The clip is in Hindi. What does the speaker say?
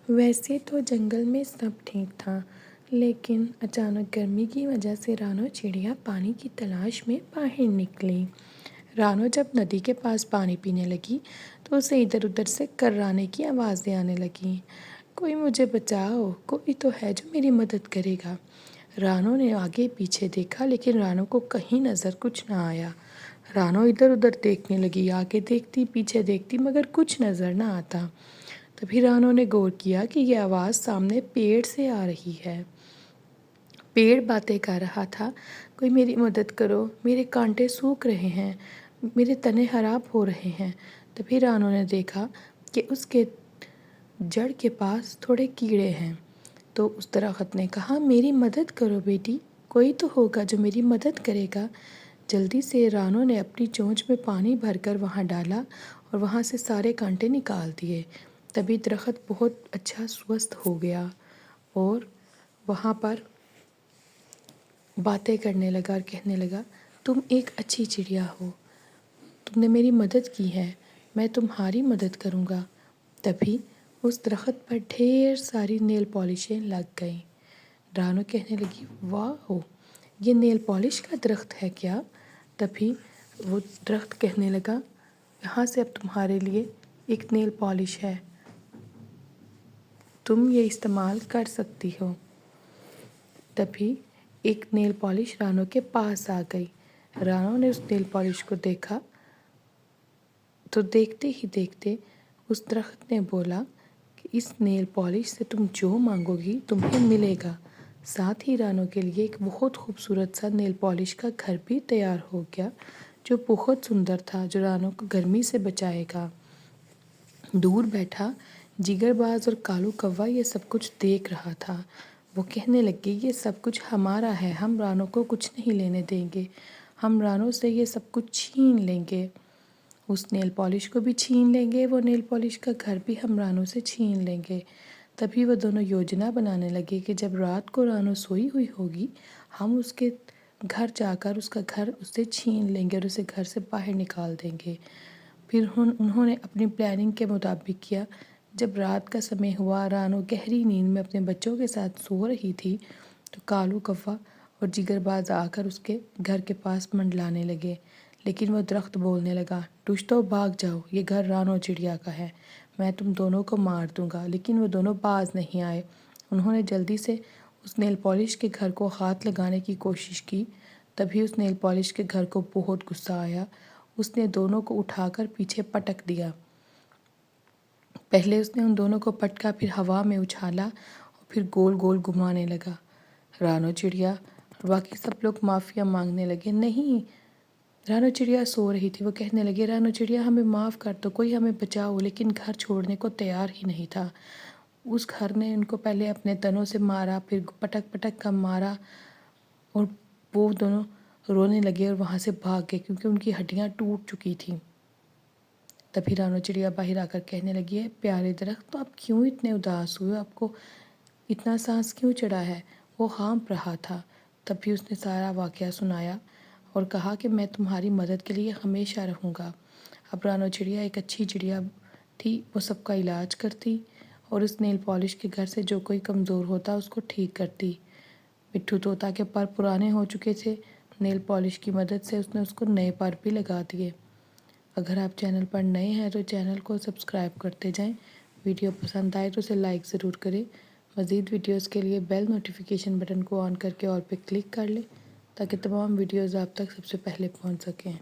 वैसे तो जंगल में सब ठीक था, लेकिन अचानक गर्मी की वजह से रानो चिड़िया पानी की तलाश में बाहर निकली। रानो जब नदी के पास पानी पीने लगी तो उसे इधर उधर से कर्राने की आवाज़ें आने लगीं। कोई मुझे बचाओ, कोई तो है जो मेरी मदद करेगा। रानो ने आगे पीछे देखा, लेकिन रानो को कहीं नज़र कुछ ना आया। रानो इधर उधर देखने लगी, आगे देखती पीछे देखती, मगर कुछ नज़र ना आता। तभी रानो ने गौर किया कि यह आवाज़ सामने पेड़ से आ रही है। पेड़ बातें कर रहा था, कोई मेरी मदद करो, मेरे कांटे सूख रहे हैं, मेरे तने खराब हो रहे हैं। तभी रानो ने देखा कि उसके जड़ के पास थोड़े कीड़े हैं। तो उस दरख्त ने कहा, मेरी मदद करो बेटी, कोई तो होगा जो मेरी मदद करेगा। जल्दी से रानो ने अपनी चोंच में पानी भरकर वहाँ डाला और वहाँ से सारे कांटे निकाल दिए। तभी दरख्त बहुत अच्छा स्वस्थ हो गया और वहाँ पर बातें करने लगा और कहने लगा, तुम एक अच्छी चिड़िया हो, तुमने मेरी मदद की है, मैं तुम्हारी मदद करूँगा। तभी उस दरख्त पर ढेर सारी नेल पॉलिशें लग गईं। रानो कहने लगी, वाह हो, ये नेल पॉलिश का दरख्त है क्या? तभी वो दरख्त कहने लगा, यहाँ से अब तुम्हारे लिए एक नेल पॉलिश है, तुम ये इस्तेमाल कर सकती हो। तभी एक नेल पॉलिश रानो के पास आ गई। रानो ने उस नेल पॉलिश को देखा तो देखते ही देखते उस दरख्त ने बोला कि इस नेल पॉलिश से तुम जो मांगोगी तुम्हें मिलेगा। साथ ही रानो के लिए एक बहुत खूबसूरत सा नेल पॉलिश का घर भी तैयार हो गया, जो बहुत सुंदर था, जो रानो को गर्मी से बचाएगा। दूर बैठा जिगरबाज और कालू कौवा ये सब कुछ देख रहा था। वो कहने लगे, ये सब कुछ हमारा है, हम रानो को कुछ नहीं लेने देंगे, हम रानो से ये सब कुछ छीन लेंगे, उस नेल पॉलिश को भी छीन लेंगे, वो नेल पॉलिश का घर भी हम रानो से छीन लेंगे। तभी वो दोनों योजना बनाने लगे कि जब रात को रानो सोई हुई होगी, हम उसके घर जाकर उसका घर उससे छीन लेंगे और उसे घर से बाहर निकाल देंगे। फिर उन्होंने अपनी प्लानिंग के मुताबिक किया। जब रात का समय हुआ, रानो गहरी नींद में अपने बच्चों के साथ सो रही थी, तो कालू कौवा और जिगरबाज आकर उसके घर के पास मंडलाने लगे। लेकिन वो दरख्त बोलने लगा, दुश्तो भाग जाओ, ये घर रानो चिड़िया का है, मैं तुम दोनों को मार दूंगा। लेकिन वो दोनों बाज नहीं आए। उन्होंने जल्दी से उस नेल पॉलिश के घर को हाथ लगाने की कोशिश की। तभी उस नेल पॉलिश के घर को बहुत गुस्सा आया। उसने दोनों को उठाकर पीछे पटक दिया। पहले उसने उन दोनों को पटका, फिर हवा में उछाला और फिर गोल गोल घुमाने लगा। रानो चिड़िया और बाकी सब लोग माफ़िया मांगने लगे। नहीं, रानो चिड़िया सो रही थी। वो कहने लगे, रानो चिड़िया हमें माफ़ कर दो, कोई हमें बचाओ। लेकिन घर छोड़ने को तैयार ही नहीं था। उस घर ने उनको पहले अपने तनों से मारा, फिर पटक पटक कर मारा और वो दोनों रोने लगे और वहाँ से भाग गए, क्योंकि उनकी हड्डियाँ टूट चुकी थीं। तभी रानो चिड़िया बाहर आकर कहने लगी, है प्यारे दरख्त, तो आप क्यों इतने उदास हुए, आपको इतना सांस क्यों चढ़ा है? वो हाँफ रहा था। तभी उसने सारा वाक़या सुनाया और कहा कि मैं तुम्हारी मदद के लिए हमेशा रहूँगा। अब रानो चिड़िया एक अच्छी चिड़िया थी, वो सबका इलाज करती और उस नेल पॉलिश के घर से जो कोई कमज़ोर होता उसको ठीक करती। मिट्ठू तोता के पर पुराने हो चुके थे, नेल पॉलिश की मदद से उसने उसको नए पर भी लगा दिए। अगर आप चैनल पर नए हैं तो चैनल को सब्सक्राइब करते जाएं। वीडियो पसंद आए तो उसे लाइक ज़रूर करें। मज़ीद वीडियोस के लिए बेल नोटिफिकेशन बटन को ऑन करके और पे क्लिक कर लें, ताकि तमाम वीडियोस आप तक सबसे पहले पहुंच सकें।